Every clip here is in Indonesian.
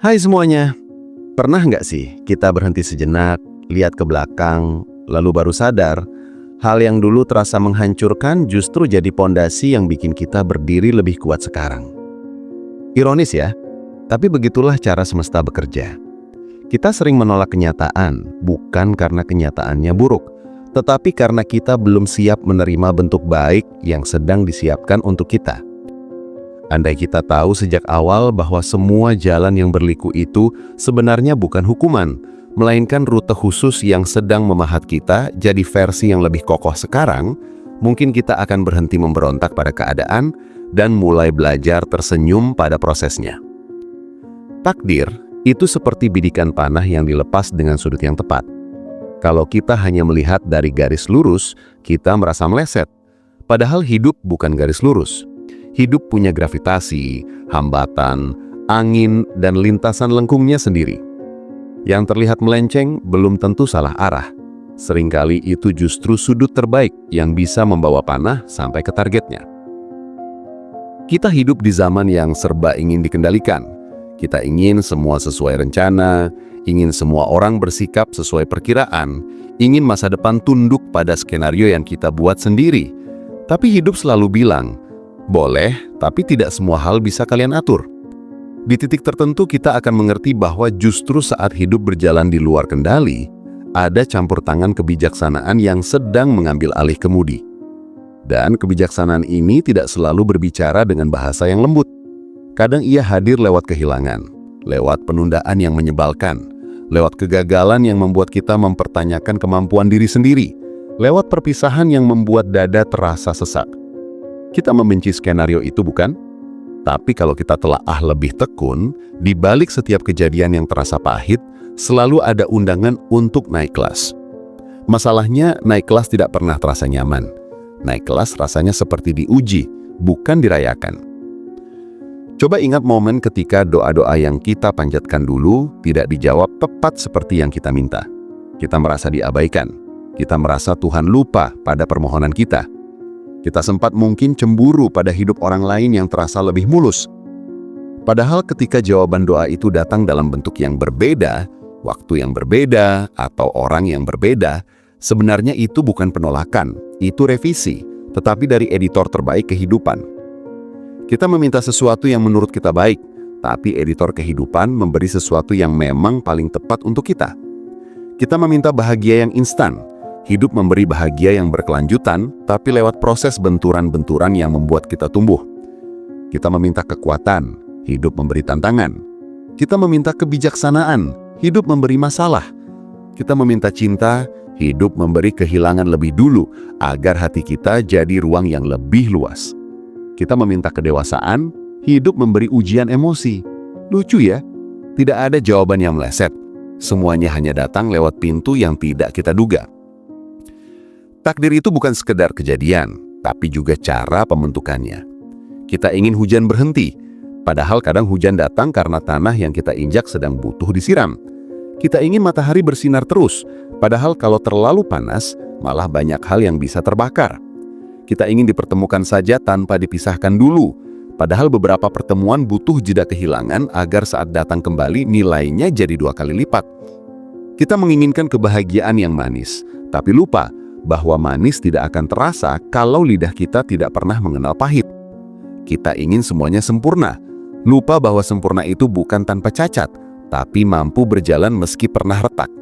Hai semuanya, pernah nggak sih kita berhenti sejenak, lihat ke belakang, lalu baru sadar, hal yang dulu terasa menghancurkan justru jadi pondasi yang bikin kita berdiri lebih kuat sekarang. Ironis ya, tapi begitulah cara semesta bekerja. Kita sering menolak kenyataan, bukan karena kenyataannya buruk, tetapi karena kita belum siap menerima bentuk baik yang sedang disiapkan untuk kita. Andai kita tahu sejak awal bahwa semua jalan yang berliku itu sebenarnya bukan hukuman, melainkan rute khusus yang sedang memahat kita jadi versi yang lebih kokoh sekarang, mungkin kita akan berhenti memberontak pada keadaan dan mulai belajar tersenyum pada prosesnya. Takdir itu seperti bidikan panah yang dilepas dengan sudut yang tepat. Kalau kita hanya melihat dari garis lurus, kita merasa meleset. Padahal hidup bukan garis lurus. Hidup punya gravitasi, hambatan, angin, dan lintasan lengkungnya sendiri. Yang terlihat melenceng belum tentu salah arah. Seringkali itu justru sudut terbaik yang bisa membawa panah sampai ke targetnya. Kita hidup di zaman yang serba ingin dikendalikan. Kita ingin semua sesuai rencana, ingin semua orang bersikap sesuai perkiraan, ingin masa depan tunduk pada skenario yang kita buat sendiri. Tapi hidup selalu bilang, boleh, tapi tidak semua hal bisa kalian atur. Di titik tertentu kita akan mengerti bahwa justru saat hidup berjalan di luar kendali, ada campur tangan kebijaksanaan yang sedang mengambil alih kemudi. Dan kebijaksanaan ini tidak selalu berbicara dengan bahasa yang lembut. Kadang ia hadir lewat kehilangan, lewat penundaan yang menyebalkan, lewat kegagalan yang membuat kita mempertanyakan kemampuan diri sendiri, lewat perpisahan yang membuat dada terasa sesak. Kita membenci skenario itu bukan? Tapi kalau kita telaah lebih tekun, di balik setiap kejadian yang terasa pahit, selalu ada undangan untuk naik kelas. Masalahnya, naik kelas tidak pernah terasa nyaman. Naik kelas rasanya seperti diuji, bukan dirayakan. Coba ingat momen ketika doa-doa yang kita panjatkan dulu tidak dijawab tepat seperti yang kita minta. Kita merasa diabaikan. Kita merasa Tuhan lupa pada permohonan kita. Kita sempat mungkin cemburu pada hidup orang lain yang terasa lebih mulus. Padahal ketika jawaban doa itu datang dalam bentuk yang berbeda, waktu yang berbeda, atau orang yang berbeda, sebenarnya itu bukan penolakan, itu revisi, tetapi dari editor terbaik kehidupan. Kita meminta sesuatu yang menurut kita baik, tapi editor kehidupan memberi sesuatu yang memang paling tepat untuk kita. Kita meminta bahagia yang instan. Hidup memberi bahagia yang berkelanjutan, tapi lewat proses benturan-benturan yang membuat kita tumbuh. Kita meminta kekuatan, hidup memberi tantangan. Kita meminta kebijaksanaan, hidup memberi masalah. Kita meminta cinta, hidup memberi kehilangan lebih dulu, agar hati kita jadi ruang yang lebih luas. Kita meminta kedewasaan, hidup memberi ujian emosi. Lucu ya? Tidak ada jawaban yang meleset. Semuanya hanya datang lewat pintu yang tidak kita duga. Takdir itu bukan sekedar kejadian, tapi juga cara pembentukannya. Kita ingin hujan berhenti, padahal kadang hujan datang karena tanah yang kita injak sedang butuh disiram. Kita ingin matahari bersinar terus, padahal kalau terlalu panas, malah banyak hal yang bisa terbakar. Kita ingin dipertemukan saja tanpa dipisahkan dulu, padahal beberapa pertemuan butuh jeda kehilangan agar saat datang kembali nilainya jadi 2 kali lipat. Kita menginginkan kebahagiaan yang manis, tapi lupa bahwa manis tidak akan terasa kalau lidah kita tidak pernah mengenal pahit. Kita ingin semuanya sempurna, lupa bahwa sempurna itu bukan tanpa cacat, tapi mampu berjalan meski pernah retak.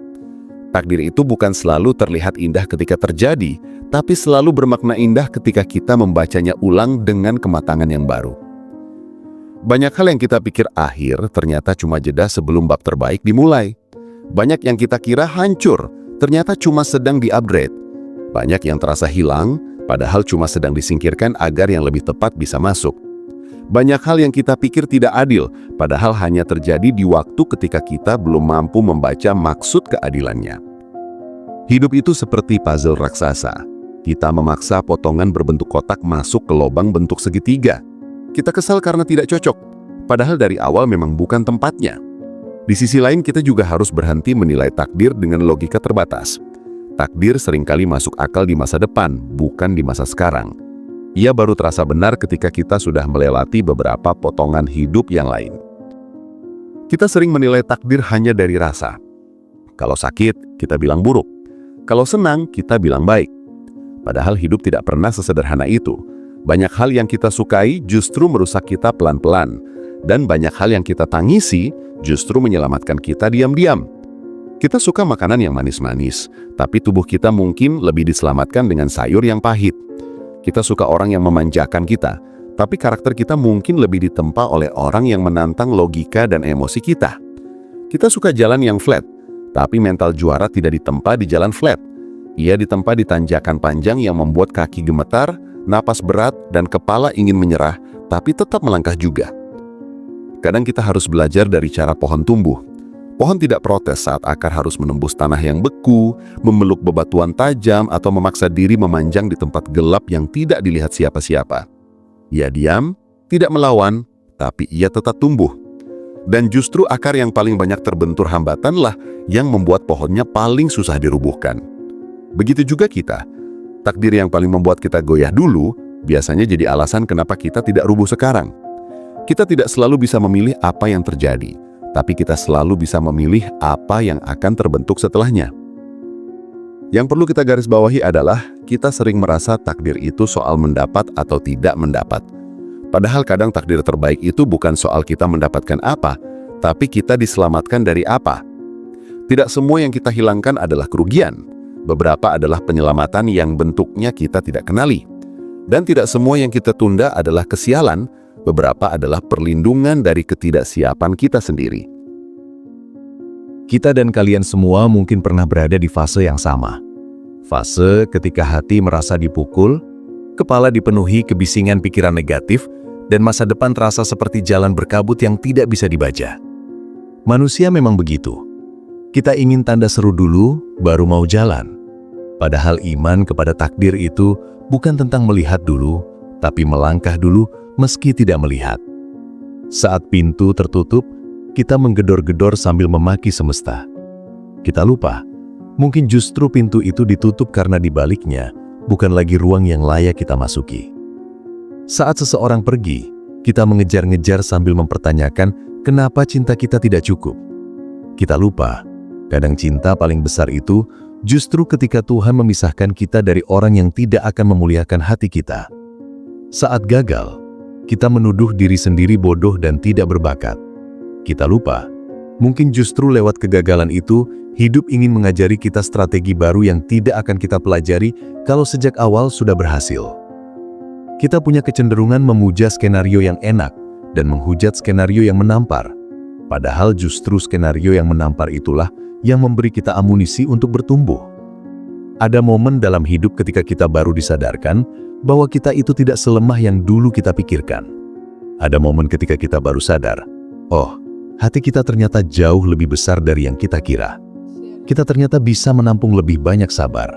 Takdir itu bukan selalu terlihat indah ketika terjadi, tapi selalu bermakna indah ketika kita membacanya ulang dengan kematangan yang baru. Banyak hal yang kita pikir akhir ternyata cuma jeda sebelum bab terbaik dimulai. Banyak yang kita kira hancur, ternyata cuma sedang di-upgrade. Banyak yang terasa hilang, padahal cuma sedang disingkirkan agar yang lebih tepat bisa masuk. Banyak hal yang kita pikir tidak adil, padahal hanya terjadi di waktu ketika kita belum mampu membaca maksud keadilannya. Hidup itu seperti puzzle raksasa. Kita memaksa potongan berbentuk kotak masuk ke lubang bentuk segitiga. Kita kesal karena tidak cocok, padahal dari awal memang bukan tempatnya. Di sisi lain, kita juga harus berhenti menilai takdir dengan logika terbatas. Takdir seringkali masuk akal di masa depan, bukan di masa sekarang. Ia baru terasa benar ketika kita sudah melewati beberapa potongan hidup yang lain. Kita sering menilai takdir hanya dari rasa. Kalau sakit, kita bilang buruk. Kalau senang, kita bilang baik. Padahal hidup tidak pernah sesederhana itu. Banyak hal yang kita sukai justru merusak kita pelan-pelan. Dan banyak hal yang kita tangisi justru menyelamatkan kita diam-diam. Kita suka makanan yang manis-manis, tapi tubuh kita mungkin lebih diselamatkan dengan sayur yang pahit. Kita suka orang yang memanjakan kita, tapi karakter kita mungkin lebih ditempa oleh orang yang menantang logika dan emosi kita. Kita suka jalan yang flat, tapi mental juara tidak ditempa di jalan flat. Ia ditempa di tanjakan panjang yang membuat kaki gemetar, napas berat, dan kepala ingin menyerah, tapi tetap melangkah juga. Kadang kita harus belajar dari cara pohon tumbuh. Pohon tidak protes saat akar harus menembus tanah yang beku, memeluk bebatuan tajam, atau memaksa diri memanjang di tempat gelap yang tidak dilihat siapa-siapa. Ia diam, tidak melawan, tapi ia tetap tumbuh. Dan justru akar yang paling banyak terbentur hambatanlah yang membuat pohonnya paling susah dirubuhkan. Begitu juga kita. Takdir yang paling membuat kita goyah dulu, biasanya jadi alasan kenapa kita tidak rubuh sekarang. Kita tidak selalu bisa memilih apa yang terjadi, tapi kita selalu bisa memilih apa yang akan terbentuk setelahnya. Yang perlu kita garis bawahi adalah, kita sering merasa takdir itu soal mendapat atau tidak mendapat. Padahal kadang takdir terbaik itu bukan soal kita mendapatkan apa, tapi kita diselamatkan dari apa. Tidak semua yang kita hilangkan adalah kerugian. Beberapa adalah penyelamatan yang bentuknya kita tidak kenali. Dan tidak semua yang kita tunda adalah kesialan, beberapa adalah perlindungan dari ketidaksiapan kita sendiri. Kita dan kalian semua mungkin pernah berada di fase yang sama. Fase ketika hati merasa dipukul, kepala dipenuhi kebisingan pikiran negatif, dan masa depan terasa seperti jalan berkabut yang tidak bisa dibaca. Manusia memang begitu. Kita ingin tanda seru dulu, baru mau jalan. Padahal iman kepada takdir itu bukan tentang melihat dulu, tapi melangkah dulu meski tidak melihat. Saat pintu tertutup, kita menggedor-gedor sambil memaki semesta. Kita lupa, mungkin justru pintu itu ditutup karena di baliknya bukan lagi ruang yang layak kita masuki. Saat seseorang pergi, kita mengejar-ngejar sambil mempertanyakan kenapa cinta kita tidak cukup. Kita lupa, kadang cinta paling besar itu justru ketika Tuhan memisahkan kita dari orang yang tidak akan memuliakan hati kita. Saat gagal, kita menuduh diri sendiri bodoh dan tidak berbakat. Kita lupa, mungkin justru lewat kegagalan itu, hidup ingin mengajari kita strategi baru yang tidak akan kita pelajari kalau sejak awal sudah berhasil. Kita punya kecenderungan memuja skenario yang enak dan menghujat skenario yang menampar. Padahal justru skenario yang menampar itulah yang memberi kita amunisi untuk bertumbuh. Ada momen dalam hidup ketika kita baru disadarkan bahwa kita itu tidak selemah yang dulu kita pikirkan. Ada momen ketika kita baru sadar, oh, hati kita ternyata jauh lebih besar dari yang kita kira. Kita ternyata bisa menampung lebih banyak sabar,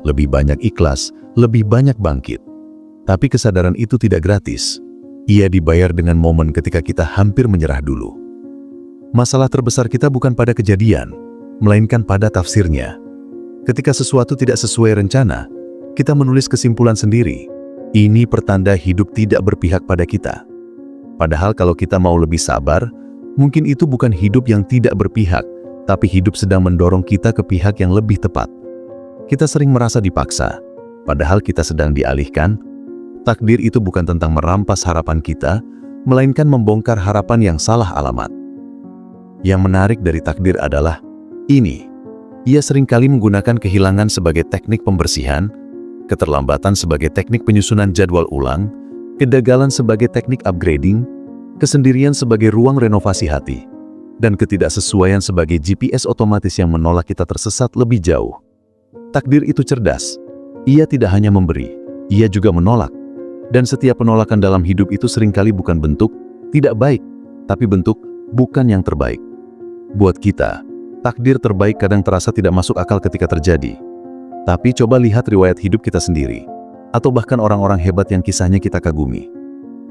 lebih banyak ikhlas, lebih banyak bangkit. Tapi kesadaran itu tidak gratis. Ia dibayar dengan momen ketika kita hampir menyerah dulu. Masalah terbesar kita bukan pada kejadian, melainkan pada tafsirnya. Ketika sesuatu tidak sesuai rencana, kita menulis kesimpulan sendiri. Ini pertanda hidup tidak berpihak pada kita. Padahal kalau kita mau lebih sabar, mungkin itu bukan hidup yang tidak berpihak, tapi hidup sedang mendorong kita ke pihak yang lebih tepat. Kita sering merasa dipaksa, padahal kita sedang dialihkan. Takdir itu bukan tentang merampas harapan kita, melainkan membongkar harapan yang salah alamat. Yang menarik dari takdir adalah ini. Ia seringkali menggunakan kehilangan sebagai teknik pembersihan, keterlambatan sebagai teknik penyusunan jadwal ulang, kegagalan sebagai teknik upgrading, kesendirian sebagai ruang renovasi hati, dan ketidaksesuaian sebagai GPS otomatis yang menolak kita tersesat lebih jauh. Takdir itu cerdas. Ia tidak hanya memberi, ia juga menolak. Dan setiap penolakan dalam hidup itu seringkali bukan bentuk tidak baik, tapi bentuk bukan yang terbaik. Buat kita, takdir terbaik kadang terasa tidak masuk akal ketika terjadi. Tapi coba lihat riwayat hidup kita sendiri, atau bahkan orang-orang hebat yang kisahnya kita kagumi.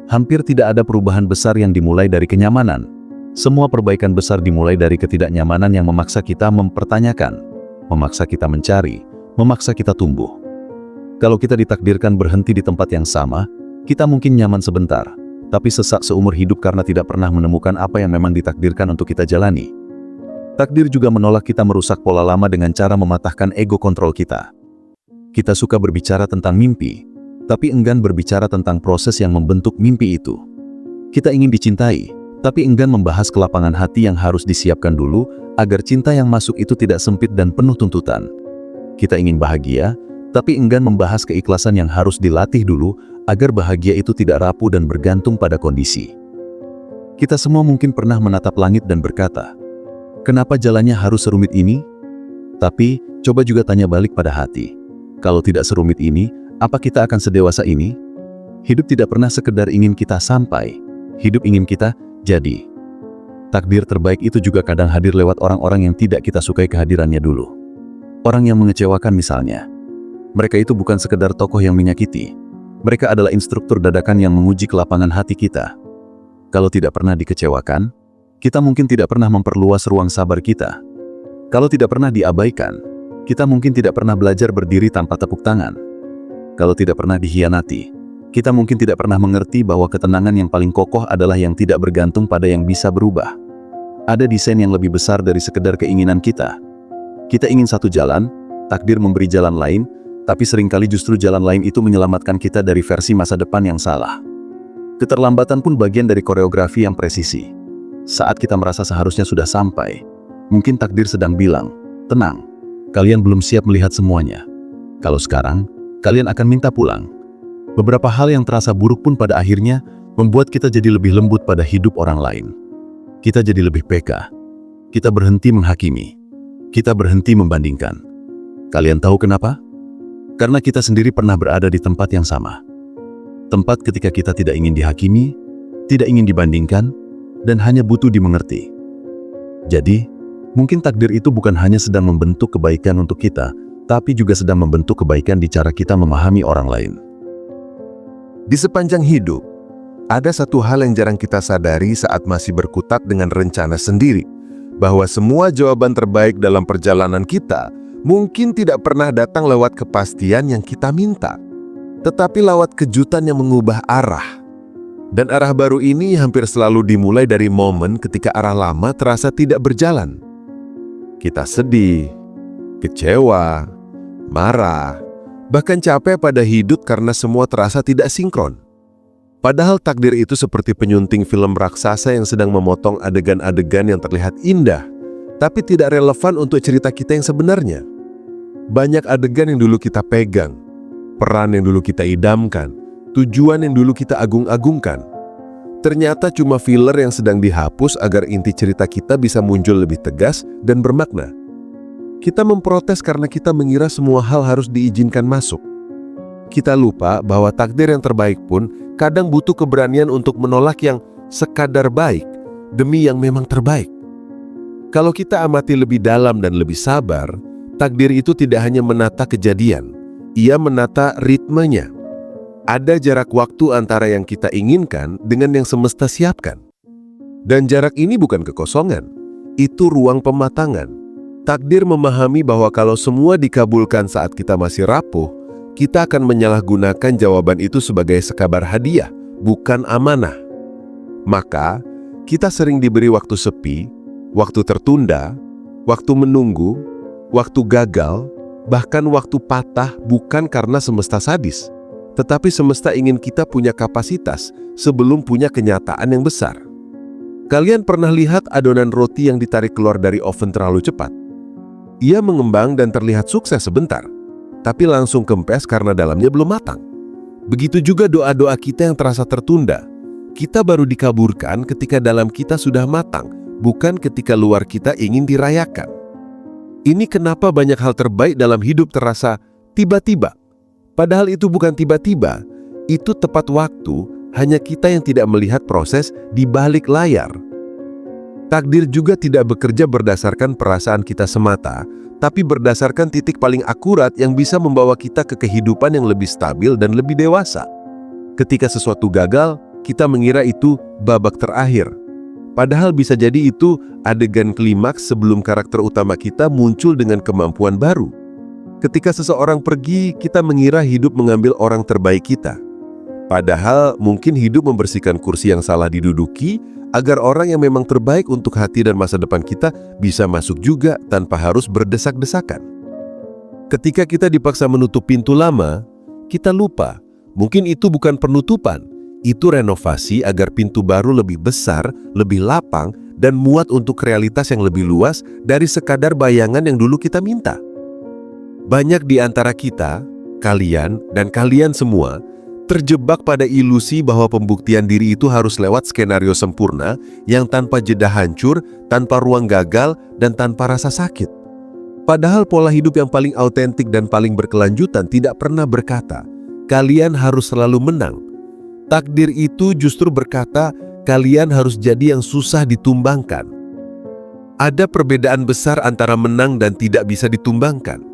Hampir tidak ada perubahan besar yang dimulai dari kenyamanan. Semua perbaikan besar dimulai dari ketidaknyamanan yang memaksa kita mempertanyakan, memaksa kita mencari, memaksa kita tumbuh. Kalau kita ditakdirkan berhenti di tempat yang sama, kita mungkin nyaman sebentar, tapi sesak seumur hidup karena tidak pernah menemukan apa yang memang ditakdirkan untuk kita jalani. Takdir juga menolak kita merusak pola lama dengan cara mematahkan ego kontrol kita. Kita suka berbicara tentang mimpi, tapi enggan berbicara tentang proses yang membentuk mimpi itu. Kita ingin dicintai, tapi enggan membahas kelapangan hati yang harus disiapkan dulu agar cinta yang masuk itu tidak sempit dan penuh tuntutan. Kita ingin bahagia, tapi enggan membahas keikhlasan yang harus dilatih dulu agar bahagia itu tidak rapuh dan bergantung pada kondisi. Kita semua mungkin pernah menatap langit dan berkata, "Kenapa jalannya harus serumit ini?" Tapi, coba juga tanya balik pada hati. Kalau tidak serumit ini, apa kita akan sedewasa ini? Hidup tidak pernah sekedar ingin kita sampai. Hidup ingin kita jadi. Takdir terbaik itu juga kadang hadir lewat orang-orang yang tidak kita sukai kehadirannya dulu. Orang yang mengecewakan misalnya. Mereka itu bukan sekedar tokoh yang menyakiti. Mereka adalah instruktur dadakan yang menguji kelapangan hati kita. Kalau tidak pernah dikecewakan, kita mungkin tidak pernah memperluas ruang sabar kita. Kalau tidak pernah diabaikan, kita mungkin tidak pernah belajar berdiri tanpa tepuk tangan. Kalau tidak pernah dikhianati, kita mungkin tidak pernah mengerti bahwa ketenangan yang paling kokoh adalah yang tidak bergantung pada yang bisa berubah. Ada desain yang lebih besar dari sekedar keinginan kita. Kita ingin satu jalan, takdir memberi jalan lain, tapi seringkali justru jalan lain itu menyelamatkan kita dari versi masa depan yang salah. Keterlambatan pun bagian dari koreografi yang presisi. Saat kita merasa seharusnya sudah sampai, mungkin takdir sedang bilang, "Tenang, kalian belum siap melihat semuanya. Kalau sekarang, kalian akan minta pulang." Beberapa hal yang terasa buruk pun pada akhirnya membuat kita jadi lebih lembut pada hidup orang lain. Kita jadi lebih peka. Kita berhenti menghakimi. Kita berhenti membandingkan. Kalian tahu kenapa? Karena kita sendiri pernah berada di tempat yang sama. Tempat ketika kita tidak ingin dihakimi, tidak ingin dibandingkan, dan hanya butuh dimengerti. Jadi, mungkin takdir itu bukan hanya sedang membentuk kebaikan untuk kita, tapi juga sedang membentuk kebaikan di cara kita memahami orang lain. Di sepanjang hidup, ada satu hal yang jarang kita sadari saat masih berkutat dengan rencana sendiri, bahwa semua jawaban terbaik dalam perjalanan kita mungkin tidak pernah datang lewat kepastian yang kita minta, tetapi lewat kejutan yang mengubah arah. Dan arah baru ini hampir selalu dimulai dari momen ketika arah lama terasa tidak berjalan. Kita sedih, kecewa, marah, bahkan capek pada hidup karena semua terasa tidak sinkron. Padahal takdir itu seperti penyunting film raksasa yang sedang memotong adegan-adegan yang terlihat indah, tapi tidak relevan untuk cerita kita yang sebenarnya. Banyak adegan yang dulu kita pegang, peran yang dulu kita idamkan, tujuan yang dulu kita agung-agungkan, ternyata cuma filler yang sedang dihapus agar inti cerita kita bisa muncul lebih tegas dan bermakna. Kita memprotes karena kita mengira semua hal harus diizinkan masuk. Kita lupa bahwa takdir yang terbaik pun kadang butuh keberanian untuk menolak yang sekadar baik demi yang memang terbaik. Kalau kita amati lebih dalam dan lebih sabar, takdir itu tidak hanya menata kejadian, ia menata ritmenya. Ada jarak waktu antara yang kita inginkan dengan yang semesta siapkan. Dan jarak ini bukan kekosongan, itu ruang pematangan. Takdir memahami bahwa kalau semua dikabulkan saat kita masih rapuh, kita akan menyalahgunakan jawaban itu sebagai sekabar hadiah, bukan amanah. Maka, kita sering diberi waktu sepi, waktu tertunda, waktu menunggu, waktu gagal, bahkan waktu patah bukan karena semesta sadis, tetapi semesta ingin kita punya kapasitas sebelum punya kenyataan yang besar. Kalian pernah lihat adonan roti yang ditarik keluar dari oven terlalu cepat? Ia mengembang dan terlihat sukses sebentar, tapi langsung kempes karena dalamnya belum matang. Begitu juga doa-doa kita yang terasa tertunda. Kita baru dikabulkan ketika dalam kita sudah matang, bukan ketika luar kita ingin dirayakan. Ini kenapa banyak hal terbaik dalam hidup terasa tiba-tiba. Padahal itu bukan tiba-tiba, itu tepat waktu, hanya kita yang tidak melihat proses di balik layar. Takdir juga tidak bekerja berdasarkan perasaan kita semata, tapi berdasarkan titik paling akurat yang bisa membawa kita ke kehidupan yang lebih stabil dan lebih dewasa. Ketika sesuatu gagal, kita mengira itu babak terakhir. Padahal bisa jadi itu adegan klimaks sebelum karakter utama kita muncul dengan kemampuan baru. Ketika seseorang pergi, kita mengira hidup mengambil orang terbaik kita. Padahal mungkin hidup membersihkan kursi yang salah diduduki agar orang yang memang terbaik untuk hati dan masa depan kita bisa masuk juga tanpa harus berdesak-desakan. Ketika kita dipaksa menutup pintu lama, kita lupa mungkin itu bukan penutupan, itu renovasi agar pintu baru lebih besar, lebih lapang, dan muat untuk realitas yang lebih luas dari sekadar bayangan yang dulu kita minta. Banyak di antara kita, kalian dan kalian semua, terjebak pada ilusi bahwa pembuktian diri itu harus lewat skenario sempurna yang tanpa jeda hancur, tanpa ruang gagal, dan tanpa rasa sakit. Padahal pola hidup yang paling autentik dan paling berkelanjutan tidak pernah berkata, kalian harus selalu menang. Takdir itu justru berkata, kalian harus jadi yang susah ditumbangkan. Ada perbedaan besar antara menang dan tidak bisa ditumbangkan.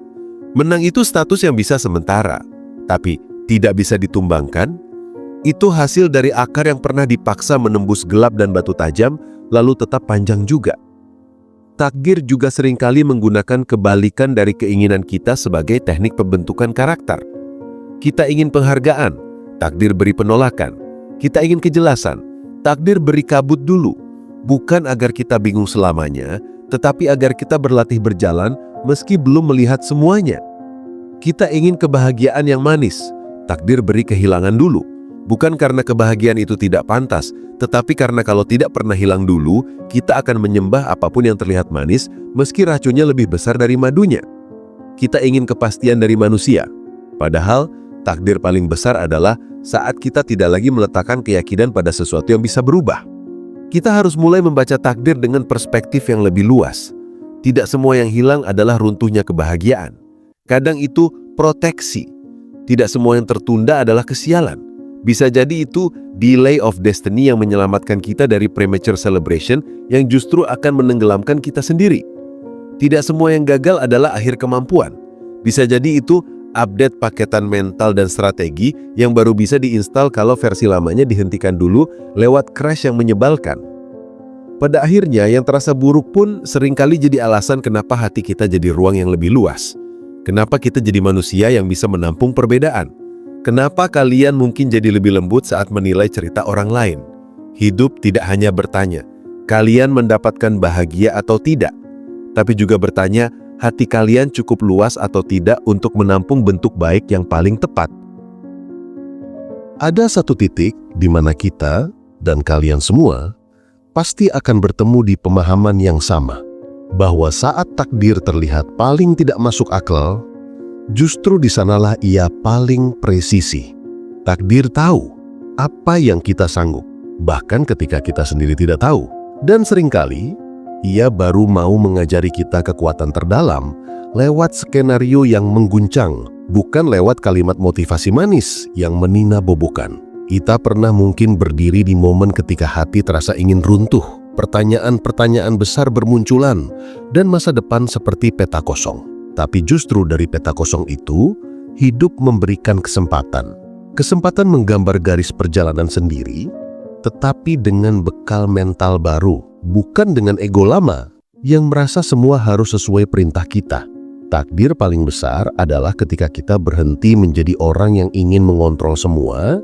Menang itu status yang bisa sementara, tapi tidak bisa ditumbangkan, itu hasil dari akar yang pernah dipaksa menembus gelap dan batu tajam, lalu tetap panjang juga. Takdir juga seringkali menggunakan kebalikan dari keinginan kita sebagai teknik pembentukan karakter. Kita ingin penghargaan, takdir beri penolakan. Kita ingin kejelasan, takdir beri kabut dulu. Bukan agar kita bingung selamanya, tetapi agar kita berlatih berjalan meski belum melihat semuanya. Kita ingin kebahagiaan yang manis, takdir beri kehilangan dulu. Bukan karena kebahagiaan itu tidak pantas, tetapi karena kalau tidak pernah hilang dulu, kita akan menyembah apapun yang terlihat manis, meski racunnya lebih besar dari madunya. Kita ingin kepastian dari manusia. Padahal, takdir paling besar adalah saat kita tidak lagi meletakkan keyakinan pada sesuatu yang bisa berubah. Kita harus mulai membaca takdir dengan perspektif yang lebih luas. Tidak semua yang hilang adalah runtuhnya kebahagiaan. Kadang itu proteksi. Tidak semua yang tertunda adalah kesialan. Bisa jadi itu delay of destiny yang menyelamatkan kita dari premature celebration yang justru akan menenggelamkan kita sendiri. Tidak semua yang gagal adalah akhir kemampuan. Bisa jadi itu update paketan mental dan strategi yang baru bisa diinstal kalau versi lamanya dihentikan dulu lewat crash yang menyebalkan. Pada akhirnya yang terasa buruk pun seringkali jadi alasan kenapa hati kita jadi ruang yang lebih luas. Kenapa kita jadi manusia yang bisa menampung perbedaan? Kenapa kalian mungkin jadi lebih lembut saat menilai cerita orang lain? Hidup tidak hanya bertanya, kalian mendapatkan bahagia atau tidak? Tapi juga bertanya, hati kalian cukup luas atau tidak untuk menampung bentuk baik yang paling tepat? Ada satu titik di mana kita dan kalian semua pasti akan bertemu di pemahaman yang sama. Bahwa saat takdir terlihat paling tidak masuk akal, justru di sanalah ia paling presisi. Takdir tahu apa yang kita sanggup, bahkan ketika kita sendiri tidak tahu. Dan seringkali, ia baru mau mengajari kita kekuatan terdalam lewat skenario yang mengguncang, bukan lewat kalimat motivasi manis yang menina-bobokan. Kita pernah mungkin berdiri di momen ketika hati terasa ingin runtuh. Pertanyaan-pertanyaan besar bermunculan, dan masa depan seperti peta kosong. Tapi justru dari peta kosong itu, hidup memberikan kesempatan. Kesempatan menggambar garis perjalanan sendiri, tetapi dengan bekal mental baru, bukan dengan ego lama, yang merasa semua harus sesuai perintah kita. Takdir paling besar adalah ketika kita berhenti menjadi orang yang ingin mengontrol semua,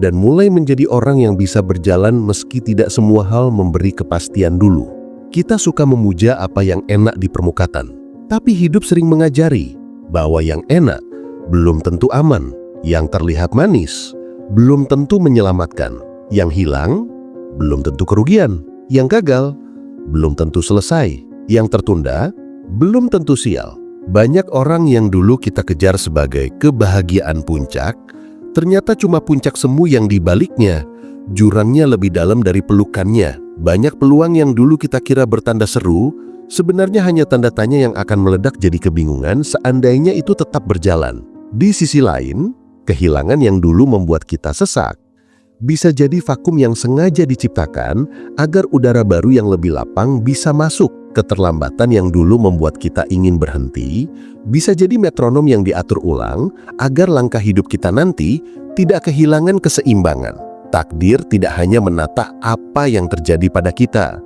dan mulai menjadi orang yang bisa berjalan meski tidak semua hal memberi kepastian dulu. Kita suka memuja apa yang enak di permukaan, tapi hidup sering mengajari bahwa yang enak belum tentu aman, yang terlihat manis belum tentu menyelamatkan, yang hilang belum tentu kerugian, yang gagal belum tentu selesai, yang tertunda belum tentu sial. Banyak orang yang dulu kita kejar sebagai kebahagiaan puncak, ternyata cuma puncak semu yang dibaliknya, jurangnya lebih dalam dari pelukannya. Banyak peluang yang dulu kita kira bertanda seru, sebenarnya hanya tanda tanya yang akan meledak jadi kebingungan seandainya itu tetap berjalan. Di sisi lain, kehilangan yang dulu membuat kita sesak, bisa jadi vakum yang sengaja diciptakan agar udara baru yang lebih lapang bisa masuk. Keterlambatan yang dulu membuat kita ingin berhenti, bisa jadi metronom yang diatur ulang agar langkah hidup kita nanti tidak kehilangan keseimbangan. Takdir tidak hanya menata apa yang terjadi pada kita.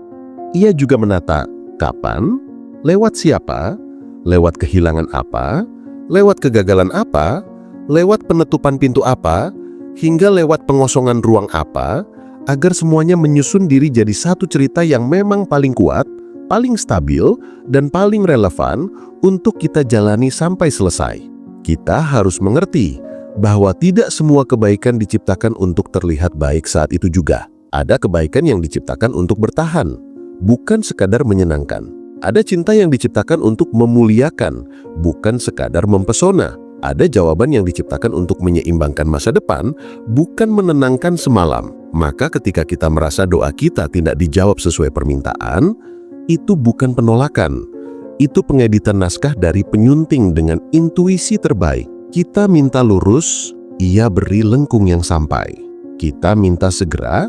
Ia juga menata kapan, lewat siapa, lewat kehilangan apa, lewat kegagalan apa, lewat penutupan pintu apa, hingga lewat pengosongan ruang apa, agar semuanya menyusun diri jadi satu cerita yang memang paling kuat, paling stabil, dan paling relevan untuk kita jalani sampai selesai. Kita harus mengerti bahwa tidak semua kebaikan diciptakan untuk terlihat baik saat itu juga. Ada kebaikan yang diciptakan untuk bertahan, bukan sekadar menyenangkan. Ada cinta yang diciptakan untuk memuliakan, bukan sekadar mempesona. Ada jawaban yang diciptakan untuk menyeimbangkan masa depan, bukan menenangkan semalam. Maka ketika kita merasa doa kita tidak dijawab sesuai permintaan, itu bukan penolakan. Itu pengeditan naskah dari penyunting dengan intuisi terbaik. Kita minta lurus, ia beri lengkung yang sampai. Kita minta segera,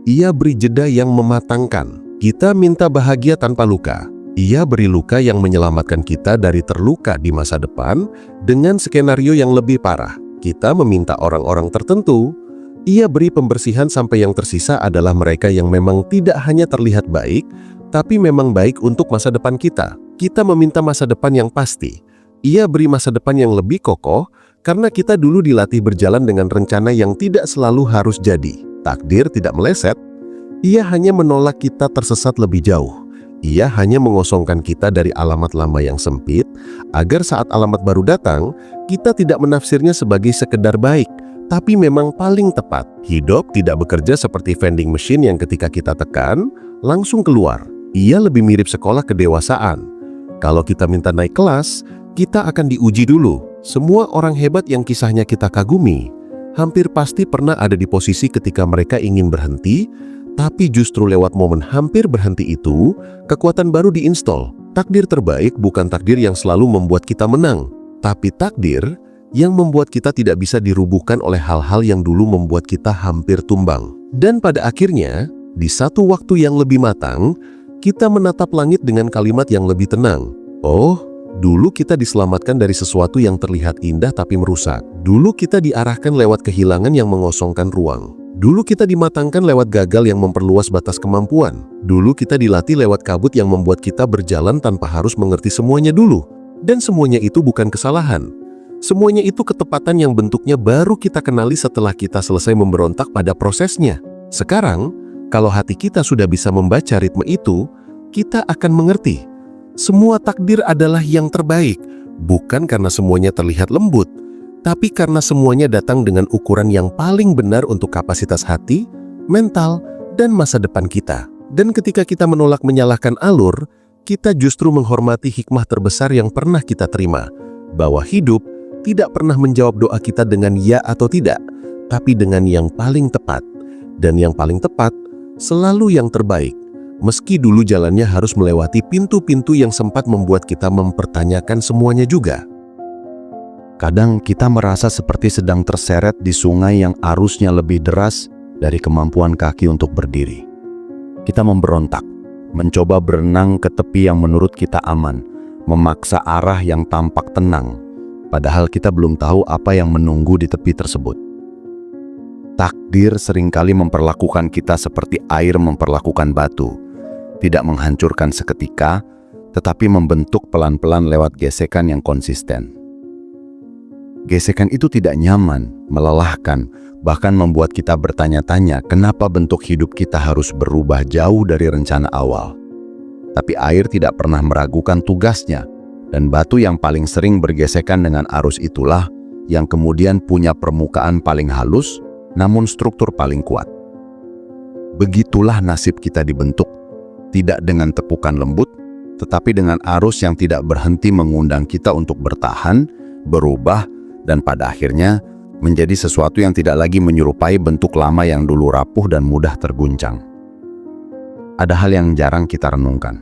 ia beri jeda yang mematangkan. Kita minta bahagia tanpa luka, ia beri luka yang menyelamatkan kita dari terluka di masa depan dengan skenario yang lebih parah. Kita meminta orang-orang tertentu, ia beri pembersihan sampai yang tersisa adalah mereka yang memang tidak hanya terlihat baik, tapi memang baik untuk masa depan kita. Kita meminta masa depan yang pasti, ia beri masa depan yang lebih kokoh, karena kita dulu dilatih berjalan dengan rencana yang tidak selalu harus jadi. Takdir tidak meleset, ia hanya menolak kita tersesat lebih jauh. Ia hanya mengosongkan kita dari alamat lama yang sempit, agar saat alamat baru datang, kita tidak menafsirnya sebagai sekedar baik, tapi memang paling tepat. Hidup tidak bekerja seperti vending machine yang ketika kita tekan, langsung keluar. Ia lebih mirip sekolah kedewasaan. Kalau kita minta naik kelas, kita akan diuji dulu. Semua orang hebat yang kisahnya kita kagumi, hampir pasti pernah ada di posisi ketika mereka ingin berhenti, tapi justru lewat momen hampir berhenti itu, kekuatan baru diinstal. Takdir terbaik bukan takdir yang selalu membuat kita menang, tapi takdir yang membuat kita tidak bisa dirubuhkan oleh hal-hal yang dulu membuat kita hampir tumbang. Dan pada akhirnya, di satu waktu yang lebih matang, kita menatap langit dengan kalimat yang lebih tenang. Oh, dulu kita diselamatkan dari sesuatu yang terlihat indah tapi merusak. Dulu kita diarahkan lewat kehilangan yang mengosongkan ruang. Dulu kita dimatangkan lewat gagal yang memperluas batas kemampuan. Dulu kita dilatih lewat kabut yang membuat kita berjalan tanpa harus mengerti semuanya dulu. Dan semuanya itu bukan kesalahan. Semuanya itu ketepatan yang bentuknya baru kita kenali setelah kita selesai memberontak pada prosesnya. Sekarang, kalau hati kita sudah bisa membaca ritme itu, kita akan mengerti. Semua takdir adalah yang terbaik, bukan karena semuanya terlihat lembut, tapi karena semuanya datang dengan ukuran yang paling benar untuk kapasitas hati, mental, dan masa depan kita. Dan ketika kita menolak menyalahkan alur, kita justru menghormati hikmah terbesar yang pernah kita terima, bahwa hidup tidak pernah menjawab doa kita dengan ya atau tidak, tapi dengan yang paling tepat. Dan yang paling tepat selalu yang terbaik, meski dulu jalannya harus melewati pintu-pintu yang sempat membuat kita mempertanyakan semuanya juga. Kadang kita merasa seperti sedang terseret di sungai yang arusnya lebih deras dari kemampuan kaki untuk berdiri. Kita memberontak, mencoba berenang ke tepi yang menurut kita aman, memaksa arah yang tampak tenang, padahal kita belum tahu apa yang menunggu di tepi tersebut. Takdir seringkali memperlakukan kita seperti air memperlakukan batu, tidak menghancurkan seketika, tetapi membentuk pelan-pelan lewat gesekan yang konsisten. Gesekan itu tidak nyaman, melelahkan, bahkan membuat kita bertanya-tanya kenapa bentuk hidup kita harus berubah jauh dari rencana awal. Tapi air tidak pernah meragukan tugasnya, dan batu yang paling sering bergesekan dengan arus itulah yang kemudian punya permukaan paling halus, namun struktur paling kuat. Begitulah nasib kita dibentuk, tidak dengan tepukan lembut, tetapi dengan arus yang tidak berhenti mengundang kita untuk bertahan, berubah, dan pada akhirnya menjadi sesuatu yang tidak lagi menyerupai bentuk lama yang dulu rapuh dan mudah terguncang. Ada hal yang jarang kita renungkan.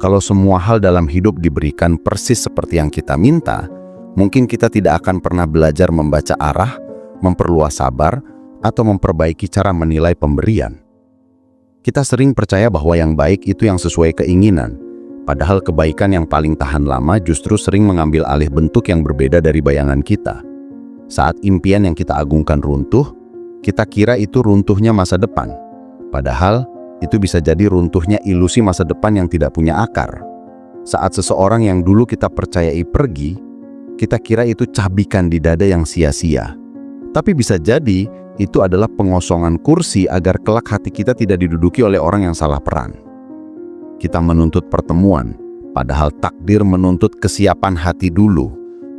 Kalau semua hal dalam hidup diberikan persis seperti yang kita minta, mungkin kita tidak akan pernah belajar membaca arah, memperluas sabar, atau memperbaiki cara menilai pemberian. Kita sering percaya bahwa yang baik itu yang sesuai keinginan, padahal kebaikan yang paling tahan lama justru sering mengambil alih bentuk yang berbeda dari bayangan kita. Saat impian yang kita agungkan runtuh, kita kira itu runtuhnya masa depan. Padahal, itu bisa jadi runtuhnya ilusi masa depan yang tidak punya akar. Saat seseorang yang dulu kita percayai pergi, kita kira itu cabikan di dada yang sia-sia. Tapi bisa jadi itu adalah pengosongan kursi agar kelak hati kita tidak diduduki oleh orang yang salah peran. Kita menuntut pertemuan, padahal takdir menuntut kesiapan hati dulu.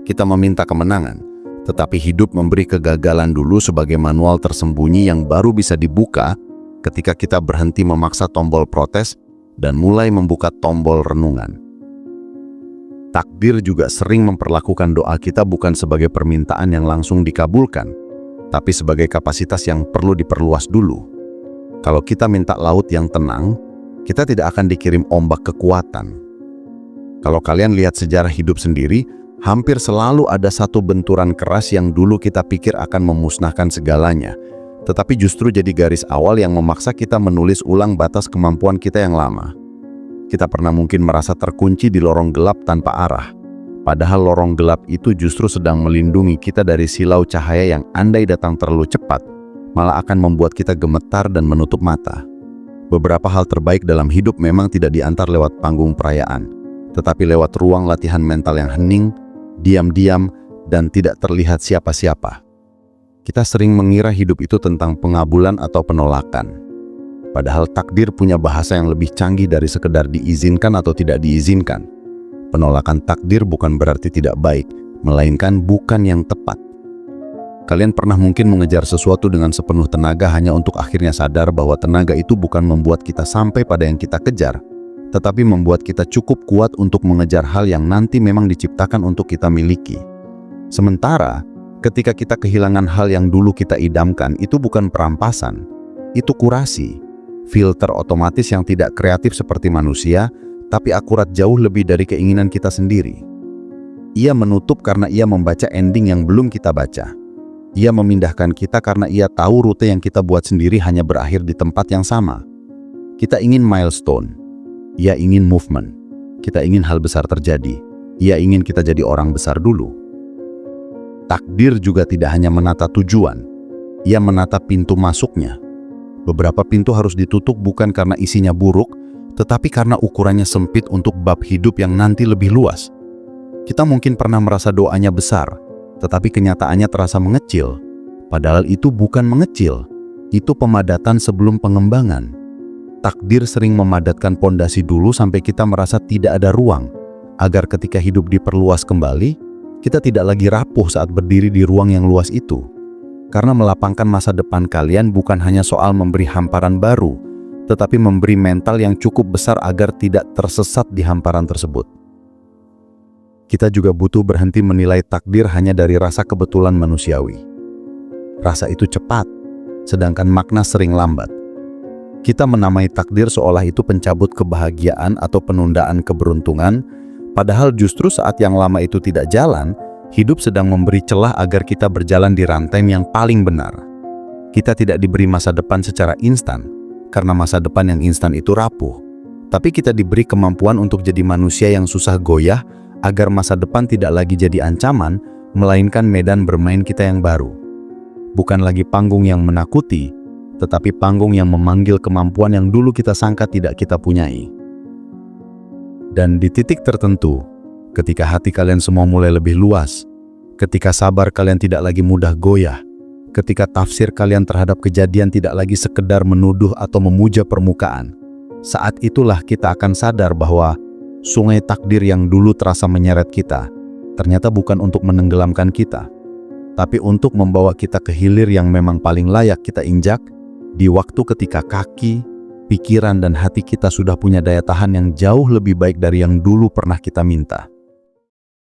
Kita meminta kemenangan, tetapi hidup memberi kegagalan dulu sebagai manual tersembunyi yang baru bisa dibuka ketika kita berhenti memaksa tombol protes dan mulai membuka tombol renungan. Takdir juga sering memperlakukan doa kita bukan sebagai permintaan yang langsung dikabulkan, tapi sebagai kapasitas yang perlu diperluas dulu. Kalau kita minta laut yang tenang, kita tidak akan dikirim ombak kekuatan. Kalau kalian lihat sejarah hidup sendiri, hampir selalu ada satu benturan keras yang dulu kita pikir akan memusnahkan segalanya, tetapi justru jadi garis awal yang memaksa kita menulis ulang batas kemampuan kita yang lama. Kita pernah mungkin merasa terkunci di lorong gelap tanpa arah, padahal lorong gelap itu justru sedang melindungi kita dari silau cahaya yang andai datang terlalu cepat, malah akan membuat kita gemetar dan menutup mata. Beberapa hal terbaik dalam hidup memang tidak diantar lewat panggung perayaan, tetapi lewat ruang latihan mental yang hening, diam-diam, dan tidak terlihat siapa-siapa. Kita sering mengira hidup itu tentang pengabulan atau penolakan. Padahal takdir punya bahasa yang lebih canggih dari sekedar diizinkan atau tidak diizinkan. Penolakan takdir bukan berarti tidak baik, melainkan bukan yang tepat. Kalian pernah mungkin mengejar sesuatu dengan sepenuh tenaga hanya untuk akhirnya sadar bahwa tenaga itu bukan membuat kita sampai pada yang kita kejar, tetapi membuat kita cukup kuat untuk mengejar hal yang nanti memang diciptakan untuk kita miliki. Sementara, ketika kita kehilangan hal yang dulu kita idamkan, itu bukan perampasan, itu kurasi, filter otomatis yang tidak kreatif seperti manusia, tapi akurat jauh lebih dari keinginan kita sendiri. Ia menutup karena ia membaca ending yang belum kita baca. Ia memindahkan kita karena ia tahu rute yang kita buat sendiri hanya berakhir di tempat yang sama. Kita ingin milestone. Ia ingin movement. Kita ingin hal besar terjadi. Ia ingin kita jadi orang besar dulu. Takdir juga tidak hanya menata tujuan. Ia menata pintu masuknya. Beberapa pintu harus ditutup bukan karena isinya buruk, tetapi karena ukurannya sempit untuk bab hidup yang nanti lebih luas. Kita mungkin pernah merasa doanya besar, tetapi kenyataannya terasa mengecil. Padahal itu bukan mengecil. Itu pemadatan sebelum pengembangan. Takdir sering memadatkan pondasi dulu sampai kita merasa tidak ada ruang, agar ketika hidup diperluas kembali, kita tidak lagi rapuh saat berdiri di ruang yang luas itu. Karena melapangkan masa depan kalian bukan hanya soal memberi hamparan baru, tetapi memberi mental yang cukup besar agar tidak tersesat di hamparan tersebut. Kita juga butuh berhenti menilai takdir hanya dari rasa kebetulan manusiawi. Rasa itu cepat, sedangkan makna sering lambat. Kita menamai takdir seolah itu pencabut kebahagiaan atau penundaan keberuntungan, padahal justru saat yang lama itu tidak jalan, hidup sedang memberi celah agar kita berjalan di rantai yang paling benar. Kita tidak diberi masa depan secara instan, karena masa depan yang instan itu rapuh. Tapi kita diberi kemampuan untuk jadi manusia yang susah goyah, agar masa depan tidak lagi jadi ancaman, melainkan medan bermain kita yang baru. Bukan lagi panggung yang menakuti, tetapi panggung yang memanggil kemampuan yang dulu kita sangka tidak kita punyai. Dan di titik tertentu, ketika hati kalian semua mulai lebih luas, ketika sabar kalian tidak lagi mudah goyah, ketika tafsir kalian terhadap kejadian tidak lagi sekedar menuduh atau memuja permukaan, saat itulah kita akan sadar bahwa sungai takdir yang dulu terasa menyeret kita, ternyata bukan untuk menenggelamkan kita, tapi untuk membawa kita ke hilir yang memang paling layak kita injak, di waktu ketika kaki, pikiran, dan hati kita sudah punya daya tahan yang jauh lebih baik dari yang dulu pernah kita minta.